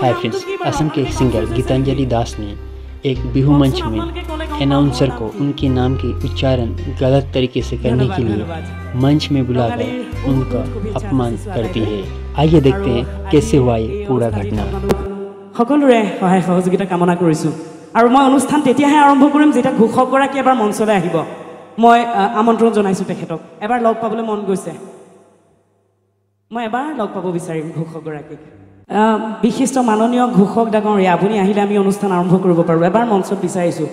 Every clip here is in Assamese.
हाय फ्रेंड्स, असम के सिंगर गीतांजलि दास ने एक बिहू मंच में अनाउंसर को उनके नाम की उच्चारण गलत तरीके से करने के लिए मंच में बुलाकर उनका अपमान करती है। आइए देखते हैं कैसे हुआ ये पूरा घटना। সকলোৰে সহায় সহযোগিতা কামনা কৰিছো আৰু মই অনুষ্ঠান তেতিয়াহে আৰম্ভ কৰিম যেতিয়া ঘোষকগৰাকী এবাৰ মঞ্চলৈ আহিব। মই আমন্ত্ৰণ জনাইছো তেখেতক, এবাৰ লগ পাবলৈ মন গৈছে। মই এবাৰ লগ পাব বিচাৰিম ঘোষকগৰাকীক। বিশিষ্ট মাননীয় ঘোষক ডাঙৰীয়া, আপুনি আহিলে আমি অনুষ্ঠান আৰম্ভ কৰিব পাৰোঁ। এবাৰ মঞ্চত বিচাৰিছোঁ।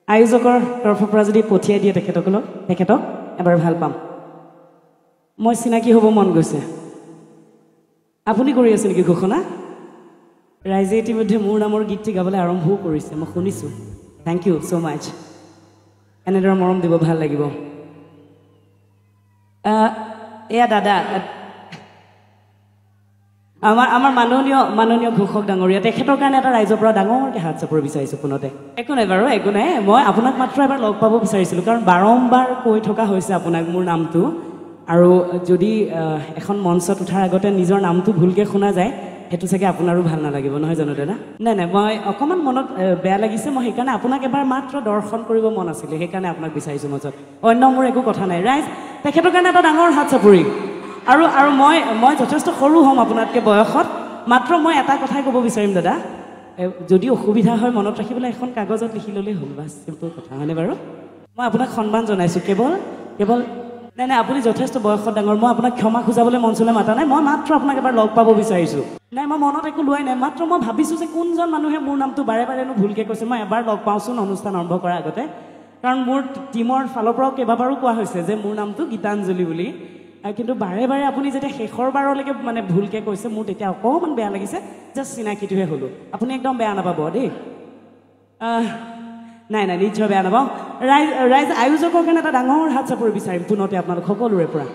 আয়োজকৰ তৰফৰ পৰা যদি পঠিয়াই দিয়ে তেখেতক এবাৰ ভাল পাম। মই চিনাকি হ'ব মন গৈছে। আপুনি কৰি আছে নেকি ঘোষণা? ৰাইজে ইতিমধ্যে মোৰ নামৰ গীতটি গাবলৈ আৰম্ভও কৰিছে, মই শুনিছোঁ। থেংক ইউ ছ' মাছ। এনেদৰে মৰম দিব, ভাল লাগিব। এয়া দাদা, আমাৰ মাননীয় ঘোষক ডাঙৰীয়া, তেখেতৰ কাৰণে এটা ৰাইজৰ পৰা ডাঙৰকৈ হাত চাপৰ বিচাৰিছোঁ ফোনতে। একো নাই বাৰু, একো নাই। মই আপোনাক মাত্ৰ এবাৰ লগ পাব বিচাৰিছিলোঁ, কাৰণ বাৰম্বাৰ কৈ থকা হৈছে আপোনাক মোৰ নামটো। আৰু যদি এখন মঞ্চত উঠাৰ আগতে নিজৰ নামটো ভুলকৈ শুনা যায়, সেইটো চাগে আপোনাৰো ভাল নালাগিব, নহয় জানো দাদা? নাই, মই অকণমান মনত বেয়া লাগিছে। মই সেইকাৰণে আপোনাক এবাৰ মাত্ৰ দৰ্শন কৰিব মন আছিলে, সেইকাৰণে আপোনাক বিচাৰিছোঁ মঞ্চত। অন্য মোৰ একো কথা নাই। ৰাইজ, তেখেতৰ কাৰণে এটা ডাঙৰ হাত চাপৰি। আৰু মই যথেষ্ট সৰু হ'ম আপোনাতকৈ বয়সত। মাত্ৰ মই এটা কথাই ক'ব বিচাৰিম দাদা, যদি অসুবিধা হয় মনত ৰাখিবলৈ এখন কাগজত লিখি ল'লেই হ'ল, বাছ, চিম্পল কথা, হয়নে বাৰু? মই আপোনাক সন্মান জনাইছোঁ। কেৱল নাই, আপুনি যথেষ্ট বয়সত ডাঙৰ। মই আপোনাক ক্ষমা খোজাবলৈ মঞ্চলৈ মাতা নাই। মই মাত্ৰ আপোনাক এবাৰ লগ পাব বিচাৰিছোঁ। নাই, মই মনত একো লোৱাই নাই। মাত্ৰ মই ভাবিছোঁ যে কোনজন মানুহে মোৰ নামটো বাৰে বাৰেনো ভুলকৈ কৈছে। মই এবাৰ লগ পাওঁচোন অনুষ্ঠান আৰম্ভ কৰাৰ আগতে, কাৰণ মোৰ টীমৰ ফালৰ পৰাও কেইবাবাৰো কোৱা হৈছে যে মোৰ নামটো গীতাঞ্জলি বুলি। কিন্তু বাৰে বাৰে আপুনি যেতিয়া শেষৰ বাৰলৈকে মানে ভুলকৈ কৈছে, মোৰ তেতিয়া অকণমান বেয়া লাগিছে। জাষ্ট চিনাকিটোহে হ'লোঁ। আপুনি একদম বেয়া নাপাব দেই। নাই, নিশ্চয় বেয়া নাপাওঁ। ৰাইজ, আয়োজকৰ কাৰণে এটা ডাঙৰ হাত চাপৰি বিচাৰিম পুনতে আপোনালোক সকলোৰে পৰা।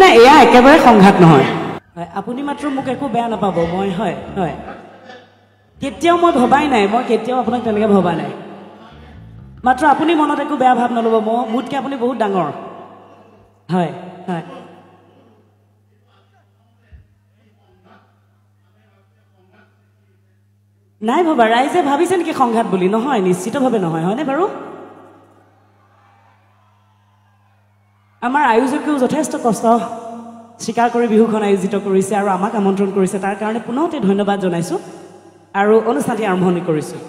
নাই, এয়া একেবাৰে সংঘাত নহয়। আপুনি মাত্ৰ মোক একো বেয়া নাপাব। মই হয় কেতিয়াও মই ভবাই নাই, মই কেতিয়াও আপোনাক তেনেকৈ ভবা নাই। মাত্ৰ আপুনি মনত একো বেয়া ভাৱ নল'ব। মোতকৈ আপুনি বহুত ডাঙৰ। হয় নাই ভবা। ৰাইজে ভাবিছে নেকি সংঘাত বুলি? নহয়, নিশ্চিতভাৱে নহয়, হয়নে বাৰু? আমাৰ আয়োজকেও যথেষ্ট কষ্ট স্বীকাৰ কৰি বিহুখন আয়োজিত কৰিছে আৰু আমাক আমন্ত্ৰণ কৰিছে। তাৰ কাৰণে পুনতে ধন্যবাদ জনাইছোঁ আৰু অনুষ্ঠানটি আৰম্ভণি কৰিছোঁ।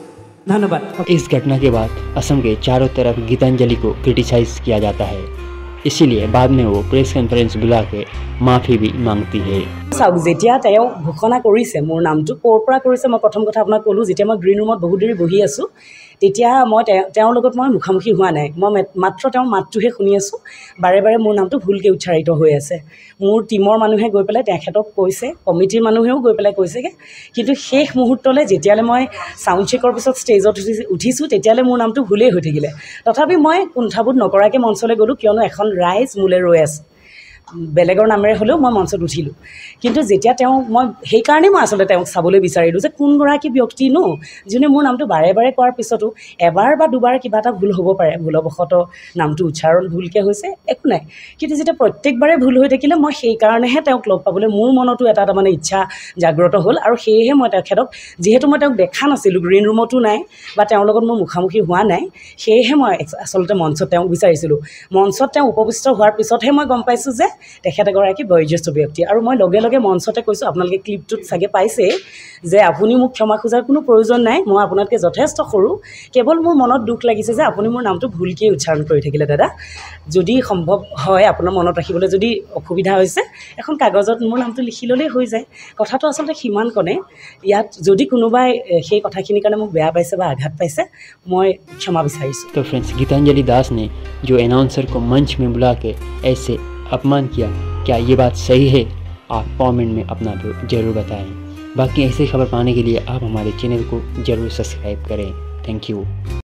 धन्यवाद। इस घटना के बाद असम के चारों तरफ गीतांजलि को क्रिटिसाइज किया जाता है, इसीलिए बाद में वो प्रेस कॉन्फ्रेंस बुला के माफी भी मांगती है। চাওক, যেতিয়া তেওঁ ঘোষণা কৰিছে মোৰ নামটো ক'ৰ পৰা কৰিছে, মই প্ৰথম কথা আপোনাক ক'লোঁ। যেতিয়া মই গ্ৰীণ ৰুমত বহুত দেৰি বহি আছোঁ, তেতিয়া মই তেওঁৰ লগত মই মুখামুখি হোৱা নাই। মই মাত্ৰ তেওঁৰ মাতটোহে শুনি আছোঁ। বাৰে বাৰে মোৰ নামটো ভুলকৈ উচ্চাৰিত হৈ আছে। মোৰ টীমৰ মানুহে গৈ পেলাই তেখেতক কৈছে, কমিটিৰ মানুহেও গৈ পেলাই কৈছেগৈ। কিন্তু শেষ মুহূৰ্তলৈ যেতিয়ালৈ মই ছাউণ্ড চেকৰ পিছত ষ্টেজত উঠিছোঁ, তেতিয়ালৈ মোৰ নামটো ভুলেই হৈ থাকিলে। তথাপি মই কুণ্ঠাবোধ নকৰাকৈ মঞ্চলৈ গ'লোঁ, কিয়নো এখন ৰাইজ মোলৈ ৰৈ আছে। বেলেগৰ নামেৰে হ'লেও মই মঞ্চত উঠিলোঁ। কিন্তু যেতিয়া মই সেইকাৰণেই মই আচলতে তেওঁক চাবলৈ বিচাৰিলোঁ যে কোনগৰাকী ব্যক্তিনো যোনে মোৰ নামটো বাৰে বাৰে কোৱাৰ পিছতো এবাৰ বা দুবাৰ কিবা এটা ভুল হ'ব পাৰে, ভুলবশতঃ নামটো উচ্চাৰণ ভুলকৈ হৈছে, একো নাই। কিন্তু যেতিয়া প্ৰত্যেকবাৰে ভুল হৈ থাকিলে, মই সেইকাৰণেহে তেওঁক লগ পাবলৈ মোৰ মনতো এটা মানে ইচ্ছা জাগ্ৰত হ'ল। আৰু সেয়েহে মই তেখেতক, যিহেতু মই তেওঁক দেখা নাছিলোঁ, গ্ৰীণ ৰুমতো নাই বা তেওঁৰ লগত মোৰ মুখামুখি হোৱা নাই, সেয়েহে মই আচলতে মঞ্চত তেওঁক বিচাৰিছিলোঁ। মঞ্চত তেওঁ উপবিষ্ট হোৱাৰ পিছতহে মই গম পাইছোঁ যে তেখেত এগৰাকী বয়োজ্যেষ্ঠ ব্যক্তি। আৰু মই লগে লগে মঞ্চতে কৈছোঁ, আপোনালোকে ক্লিপটোত চাগে পাইছে যে আপুনি মোক ক্ষমা খোজাৰ কোনো প্ৰয়োজন নাই, মই আপোনাতকৈ যথেষ্ট সৰু। কেৱল মোৰ মনত দুখ লাগিছে যে আপুনি মোৰ নামটো ভুলকৈ উচ্চাৰণ কৰি থাকিলে। দাদা, যদি সম্ভৱ হয় আপোনাৰ মনত ৰাখিবলৈ যদি অসুবিধা হৈছে, এখন কাগজত মোৰ নামটো লিখি ল'লেই হৈ যায়। কথাটো আচলতে সিমানকণে। ইয়াত যদি কোনোবাই সেই কথাখিনিৰ কাৰণে মোক বেয়া পাইছে বা আঘাত পাইছে, মই ক্ষমা বিচাৰিছোঁ। तो फ्रेंड्स, गीतांजलि दास ने जो अनाउंसर को मंच में बुला के ऐसे अपमान किया, क्या ये बात सही है? आप कमेंट में अपना जरूर बताएं। बाकी ऐसी खबर पाने के लिए आप हमारे चैनल को जरूर सब्सक्राइब करें। Thank you.